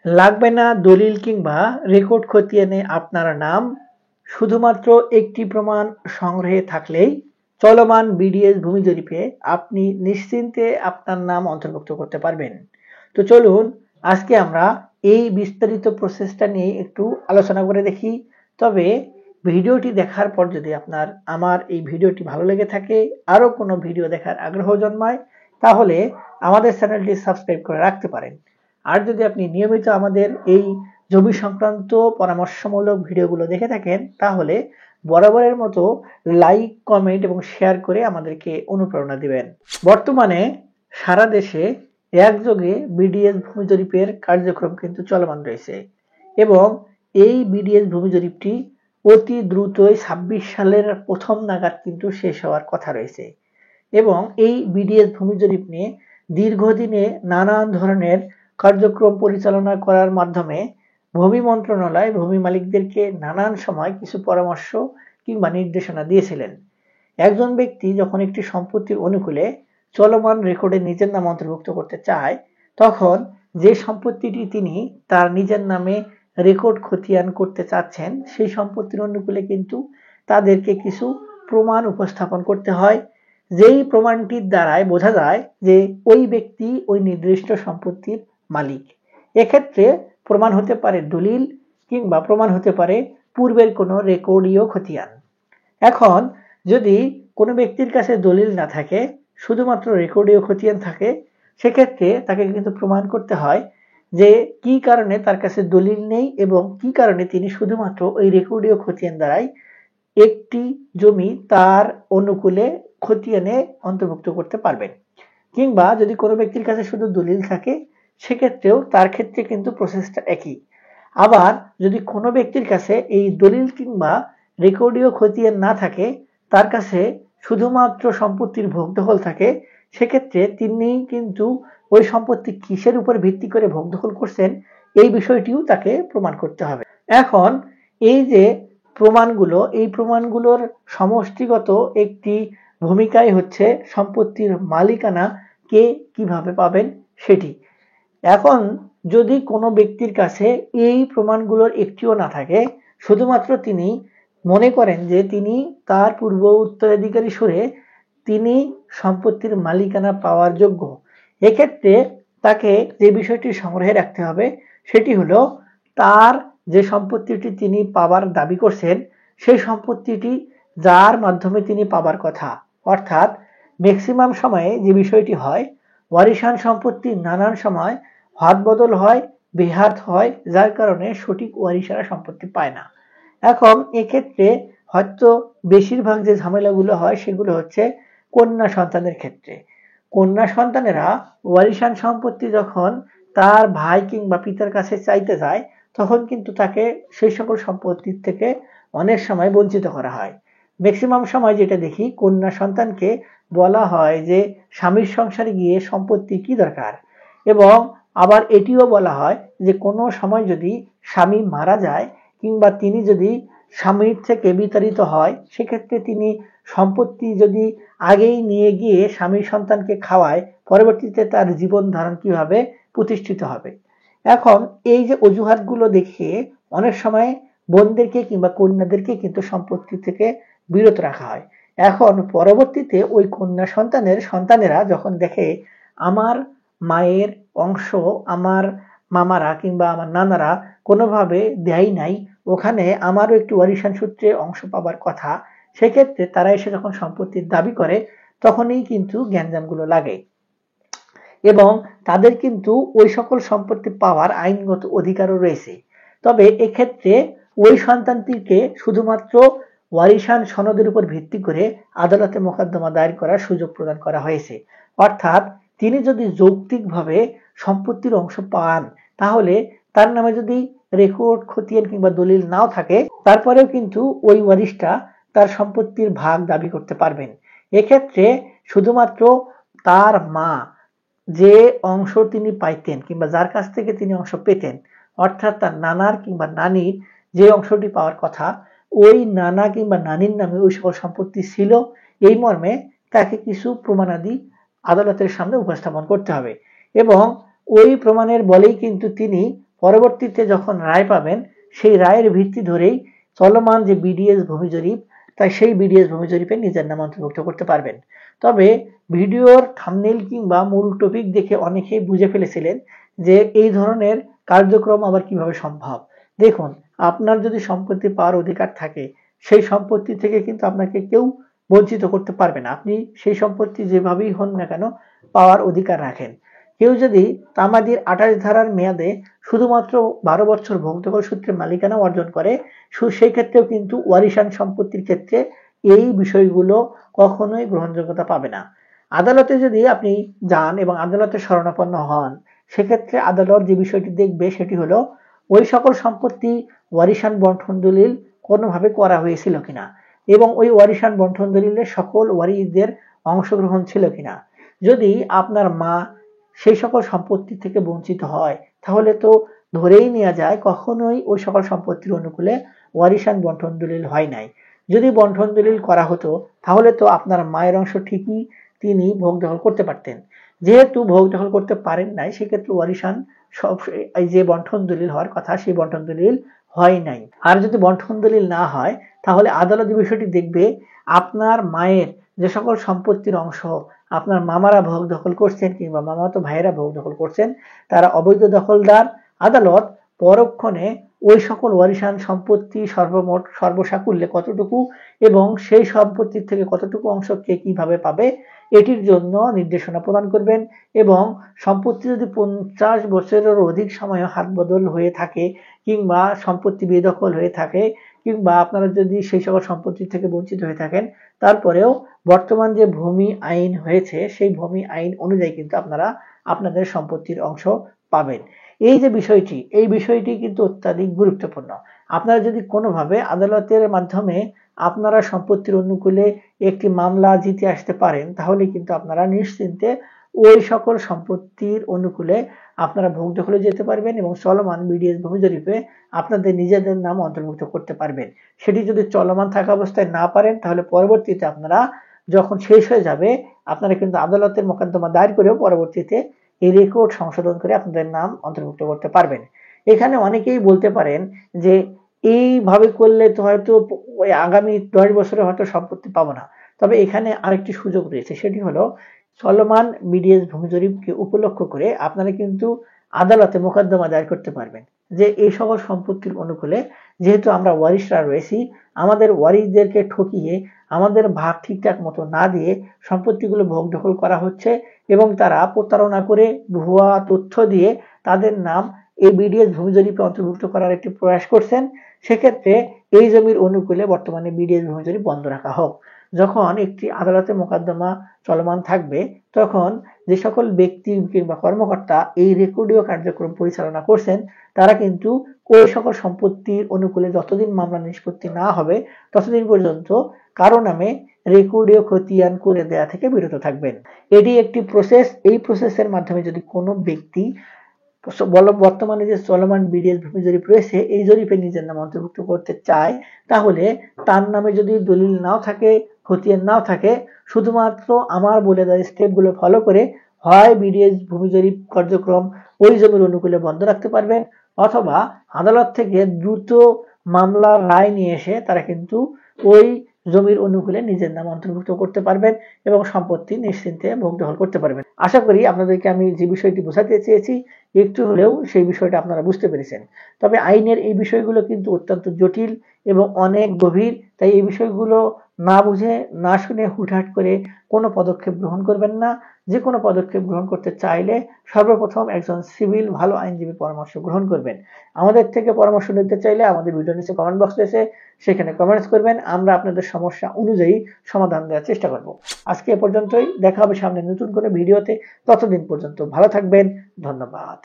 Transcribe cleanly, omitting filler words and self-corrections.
লাগবে না দলিল কিংবা রেকর্ড খতিয়ে আপনার নাম, শুধুমাত্র একটি প্রমাণ সংগ্রহে থাকলেই চলমান বিডিএস ভূমি জরিপে আপনি নিশ্চিন্তে আপনার নাম অন্তর্ভুক্ত করতে পারবেন। তো চলুন আজকে আমরা এই বিস্তারিত প্রসেসটা নিয়ে একটু আলোচনা করে দেখি। তবে ভিডিওটি দেখার পর যদি আপনার আমার এই ভিডিওটি ভালো লেগে থাকে, আরও কোনো ভিডিও দেখার আগ্রহ জন্মায়, তাহলে আমাদের চ্যানেলটি সাবস্ক্রাইব করে রাখতে পারেন। আর যদি আপনি নিয়মিত আমাদের এই জমি সংক্রান্ত পরামর্শমূলক ভিডিওগুলো দেখে থাকেন, তাহলে বরাবরের মতো লাইক, কমেন্ট এবং শেয়ার করে আমাদেরকে অনুপ্রেরণা দিবেন। বর্তমানে সারা দেশে একযোগে বিডিএস ভূমি জরিপের কার্যক্রম কিন্তু চলমান রয়েছে এবং এই বিডিএস ভূমি জরিপটি অতি দ্রুতই ২৬ সালের প্রথম নাগাদ কিন্তু শেষ হওয়ার কথা রয়েছে এবং এই বিডিএস ভূমি জরিপ নিয়ে দীর্ঘদিনে নানান ধরনের কার্যক্রম পরিচালনা করার মাধ্যমে ভূমি মন্ত্রণালয় ভূমি মালিকদেরকে নানান সময় কিছু পরামর্শ কিংবা নির্দেশনা দিয়েছিলেন। একজন ব্যক্তি যখন একটি সম্পত্তির অনুকূলে চলমান রেকর্ডে নিজের নাম অন্তর্ভুক্ত করতে চায়, তখন যে সম্পত্তিটি তিনি তার নিজের নামে রেকর্ড খতিয়ান করতে চাচ্ছেন, সেই সম্পত্তির অনুকূলে কিন্তু তাদেরকে কিছু প্রমাণ উপস্থাপন করতে হয়, যেই প্রমাণটির দ্বারাই বোঝা যায় যে ওই ব্যক্তি ওই নির্দিষ্ট সম্পত্তির মালিক। এক্ষেত্রে প্রমাণ হতে পারে দলিল কিংবা প্রমাণ হতে পারে পূর্বের কোনো রেকর্ডীয় খতিয়ান। এখন যদি কোনো ব্যক্তির কাছে দলিল না থাকে, শুধুমাত্র রেকর্ডীয় খতিয়ান থাকে, সেক্ষেত্রে তাকে কিন্তু প্রমাণ করতে হয় যে কি কারণে তার কাছে দলিল নেই এবং কি কারণে তিনি শুধুমাত্র ওই রেকর্ডীয় খতিয়ান দ্বারাই একটি জমি তার অনুকূলে খতিয়ানে অন্তর্ভুক্ত করতে পারবেন। কিংবা যদি কোনো ব্যক্তির কাছে শুধু দলিল থাকে, সেক্ষেত্রেও তার ক্ষেত্রে কিন্তু প্রসেসটা একই। আবার যদি কোনো ব্যক্তির কাছে এই দলিল কিংবা রেকর্ডীয় খতিয়ান না থাকে, তার কাছে শুধুমাত্র সম্পত্তির ভোগ দখল থাকে, সেক্ষেত্রে তিনি কিন্তু ওই সম্পত্তি কিসের উপর ভিত্তি করে ভোগ দখল করছেন, এই বিষয়টিও তাকে প্রমাণ করতে হবে। এখন এই যে প্রমাণগুলো, এই প্রমাণগুলোর সমষ্টিগত একটি ভূমিকাই হচ্ছে সম্পত্তির মালিকানা কে কিভাবে পাবেন সেটি। এখন যদি কোনো ব্যক্তির কাছে এই প্রমাণগুলোর একটিও না থাকে, শুধুমাত্র তিনি মনে করেন যে তিনি তার পূর্ব উত্তরাধিকারী সূত্রে তিনি সম্পত্তির মালিকানা পাওয়ার যোগ্য, এক্ষেত্রে তাকে যে বিষয়টি সংগ্রহে রাখতে হবে সেটি হলো তার যে সম্পত্তিটি তিনি পাবার দাবি করছেন, সেই সম্পত্তিটি যার মাধ্যমে তিনি পাবার কথা। অর্থাৎ ম্যাক্সিমাম সময়ে যে বিষয়টি হয়, ওয়ারিশান সম্পত্তি নানান সময় হাত বদল হয়, বেহাত হয়, যার কারণে সঠিক ওয়ারিশারা সম্পত্তি পায় না। এখন এক্ষেত্রে হয়তো বেশিরভাগ যে ঝামেলাগুলো হয় সেগুলো হচ্ছে কন্যা সন্তানের ক্ষেত্রে। কন্যা সন্তানেরা ওয়ারিশান সম্পত্তি যখন তার ভাই কিংবা পিতার কাছে চাইতে যায়, তখন কিন্তু তাকে সেই সকল সম্পত্তির থেকে অনেক সময় বঞ্চিত করা হয়। ম্যাক্সিমাম সময় যেটা দেখি, কন্যা সন্তানকে বলা হয় যে স্বামীর সংসারে গিয়ে সম্পত্তি কি দরকার, এবং আবার এটিও বলা হয় যে কোনো সময় যদি স্বামী মারা যায় কিংবা তিনি যদি স্বামীর থেকে বিতাড়িত হয়, সেক্ষেত্রে তিনি সম্পত্তি যদি আগেই নিয়ে গিয়ে স্বামীর সন্তানকে খাওয়ায়, পরবর্তীতে তার জীবন ধারণ কিভাবে প্রতিষ্ঠিত হবে। এখন এই যে অজুহাতগুলো দেখিয়ে অনেক সময় বোনদেরকে কিংবা কন্যাদেরকে কিন্তু সম্পত্তি থেকে বিরত রাখা হয়। এখন পরবর্তীতে ওই কন্যা সন্তানেরা যখন দেখে আমার মায়ের অংশ আমার মামারা কিংবা আমার নানারা কোনোভাবে দেয় নাই, ওখানে আমারও একটু ওয়ারিশান সূত্রে অংশ পাবার কথা, সেক্ষেত্রে তারা এসে যখন সম্পত্তির দাবি করে, তখনই কিন্তু গ্যাঞ্জামগুলো লাগে এবং তাদের কিন্তু ওই সকল সম্পত্তি পাওয়ার আইনগত অধিকারও রয়েছে। তবে এক্ষেত্রে ওই সন্তানটিকে শুধুমাত্র ওয়ারিশান সনদের উপর ভিত্তি করে আদালতে মোকদ্দমা দায়ের করার সুযোগ প্রদান করা হয়েছে। অর্থাৎ তিনি যদি যৌক্তিকভাবে সম্পত্তির অংশ পান, তাহলে তার নামে যদি রেকর্ড খতিয়ান কিংবা দলিল নাও থাকে, তারপরেও কিন্তু ওই ওয়ারিশটা তার সম্পত্তির ভাগ দাবি করতে পারবেন। এক্ষেত্রে শুধুমাত্র তার মা যে অংশ তিনি পাইতেন কিংবা যার কাছ থেকে তিনি অংশ পেতেন, অর্থাৎ তার নানার কিংবা নানির যে অংশটি পাওয়ার কথা, ওই নানা কিংবা নানির নামে ওই সকল সম্পত্তি ছিল, এই মর্মে তাকে কিছু প্রমাণাদি আদালতের সামনে উপস্থাপন করতে হবে এবং ওই প্রমাণের বলেই কিন্তু তিনি পরবর্তীতে যখন রায় পাবেন সেই রায়ের ভিত্তি ধরেই চলমান যে বিডিএস ভূমি জরিপ, তাই সেই বিডিএস ভূমি জরিপে নিজের নাম অন্তর্ভুক্ত করতে পারবেন। তবে ভিডিওর থাম্বনেইল কিংবা মূল টপিক দেখে অনেকেই বুঝে ফেলেছিলেন যে এই ধরনের কার্যক্রম আবার কিভাবে সম্ভব। দেখুন, আপনার যদি সম্পত্তি পাওয়ার অধিকার থাকে, সেই সম্পত্তি থেকে কিন্তু আপনাকে কেউ বঞ্চিত করতে পারবে না। আপনি সেই সম্পত্তি যেভাবেই হন না কেন পাওয়ার অধিকার রাখেন। কেউ যদি তামাদির 28 ধারার মেয়াদে শুধুমাত্র 12 বছর ভোগদখল সূত্রে মালিকানা অর্জন করে, সেই ক্ষেত্রেও কিন্তু ওয়ারিশান সম্পত্তির ক্ষেত্রে এই বিষয়গুলো কখনোই গ্রহণযোগ্যতা পাবে না। আদালতে যদি আপনি যান এবং আদালতে শরণাপন্ন হন, সেক্ষেত্রে আদালত যে বিষয়টি দেখবে সেটি হলো ওই সকল সম্পত্তি ওয়ারিশান বন্টন দলিল কোনোভাবে করা হয়েছিল কিনা এবং ওই ওয়ারিশান বন্টন দলিলে সকল ওয়ারিশদের অংশগ্রহণ ছিল কিনা। যদি আপনার মা সেই সকল সম্পত্তি থেকে বঞ্চিত হয়, তাহলে তো ধরেই নেওয়া যায় কখনোই ওই সকল সম্পত্তির অনুকূলে ওয়ারিশান বন্টন দলিল হয় নাই। যদি বন্টন দলিল করা হতো তাহলে তো আপনার মায়ের অংশ ঠিকই তিনি ভোগ দখল করতে পারতেন। যেহেতু ভোগ দখল করতে পারেন নাই, সেক্ষেত্রে ওয়ারিশান সব এই যে বন্টন দলিল হওয়ার কথা সেই বন্টন দলিল হয় নাই। আর যদি বন্টন দলিল না হয়, তাহলে আদালত বিষয়টি দেখবে আপনার মায়ের যে সকল সম্পত্তির অংশ আপনার মামারা ভোগ দখল করছেন কিংবা মামাতো ভাইয়েরা ভোগ দখল করছেন, তারা অবৈধ দখলদার। আদালত পরক্ষণে ওই সকল ওয়ারিশান সম্পত্তি সর্বমোট সর্বসাকুল্যে কতটুকু এবং সেই সম্পত্তির থেকে কতটুকু অংশ কে কিভাবে পাবে এটির জন্য নির্দেশনা প্রদান করবেন। এবং সম্পত্তি যদি 50 বছরের অধিক সময় হাত বদল হয়ে থাকে কিংবা সম্পত্তি বেদখল হয়ে থাকে কিংবা আপনারা যদি সেই সকল সম্পত্তি থেকে বঞ্চিত হয়ে থাকেন, তারপরেও বর্তমান যে ভূমি আইন হয়েছে সেই ভূমি আইন অনুযায়ী কিন্তু আপনারা আপনাদের সম্পত্তির অংশ পাবেন। এই যে বিষয়টি, এই বিষয়টি কিন্তু অত্যাধিক গুরুত্বপূর্ণ। আপনারা যদি কোনোভাবে আদালতের মাধ্যমে আপনারা সম্পত্তির অনুকূলে একটি মামলা জিতে আসতে পারেন, তাহলে কিন্তু আপনারা নিশ্চিন্তে ওই সকল সম্পত্তির অনুকূলে আপনারা ভোগ দখলে যেতে পারবেন এবং চলমান বিডিএস ভূমি জরিপে আপনাদের নিজেদের নাম অন্তর্ভুক্ত করতে পারবেন। সেটি যদি চলমান থাকা অবস্থায় না পারেন, তাহলে পরবর্তীতে আপনারা যখন শেষ হয়ে যাবে, আপনারা কিন্তু আদালতের মোকদ্দমা দায়ের করেও পরবর্তীতে এই রেকর্ড সংশোধন করে আপনাদের নাম অন্তর্ভুক্ত করতে পারবেন। এখানে অনেকেই বলতে পারেন যে এইভাবে করলে তো হয়তো ওই আগামী 10 বছরে হয়তো সম্পত্তি পাবো না। তবে এখানে আরেকটি সুযোগ রয়েছে, সেটি হলো চলমান বিডিএস ভূমি জরিপকে উপলক্ষ করে আপনারা কিন্তু আদালতে মোকদ্দমা দায়ের করতে পারবেন যে এই সকল সম্পত্তির অনুকূলে যেহেতু আমরা ওয়ারিশরা রয়েছি, আমাদের ওয়ারিশদেরকে ঠকিয়ে আমাদের ভাগ ঠিকঠাক মতো না দিয়ে সম্পত্তিগুলো ভোগ দখল করা হচ্ছে এবং তারা প্রতারণা করে ভুয়া তথ্য দিয়ে তাদের নাম এই বিডিএস ভূমি জরিপে অন্তর্ভুক্ত করার একটি প্রয়াস করছেন। সেক্ষেত্রে এই জমির অনুকূলে বর্তমানে বিডিএস ভূমি জরিপ বন্ধ রাখা হোক। যখন একটি আদালতে মোকদ্দমা চলমান থাকবে, তখন যে সকল ব্যক্তি কিংবা কর্মকর্তা এই রেকর্ডীয় কার্যক্রম পরিচালনা করছেন, তারা কিন্তু ওই সকল সম্পত্তির অনুকূলে যতদিন মামলা নিষ্পত্তি না হবে ততদিন পর্যন্ত কারো নামে রেকর্ডীয় খতিয়ান করে দেয়া থেকে বিরত থাকবেন। এটি একটি প্রসেস। এই প্রসেসের মাধ্যমে যদি কোনো ব্যক্তি বর্তমানে যে চলমান বিডিএস ভূমি জরিপ রয়েছে এই জরিপে নিজের নাম অন্তর্ভুক্ত করতে চায়, তাহলে তার নামে যদি দলিল নাও থাকে, খতিয়ান নাও থাকে, শুধুমাত্র আমার বলে দেওয়া স্টেপগুলো ফলো করে হয় বিডিএস ভূমি জরিপ কার্যক্রম ওই জমির অনুকূলে বন্ধ রাখতে পারবেন, অথবা আদালত থেকে দ্রুত মামলার রায় নিয়ে এসে তারা কিন্তু ওই জমির অনুকূলে নিজের নাম অন্তর্ভুক্ত করতে পারবেন এবং সম্পত্তি নিশ্চিন্তে ভোগ দখল করতে পারবেন। আশা করি আপনাদেরকে আমি যে বিষয়টি বোঝাতে চেয়েছি একটু হলেও সেই বিষয়টা আপনারা বুঝতে পেরেছেন। তবে আইনের এই বিষয়গুলো কিন্তু অত্যন্ত জটিল এবং অনেক গভীর, তাই এই বিষয়গুলো না বুঝে না শুনে হুটহাট করে কোনো পদক্ষেপ গ্রহণ করবেন না। যে কোনো পদক্ষেপ গ্রহণ করতে চাইলে সর্বপ্রথম একজন সিভিল ভালো আইনজীবীর পরামর্শ গ্রহণ করবেন। আমাদের থেকে পরামর্শ নিতে চাইলে আমাদের ভিডিও নিচে কমেন্ট বক্স রয়েছে, সেখানে কমেন্টস করবেন, আমরা আপনাদের সমস্যা অনুযায়ী সমাধান দেওয়ার চেষ্টা করব। আজকে এ পর্যন্তই, দেখা হবে সামনে নতুন কোনো ভিডিওতে। ততদিন পর্যন্ত ভালো থাকবেন। ধন্যবাদ।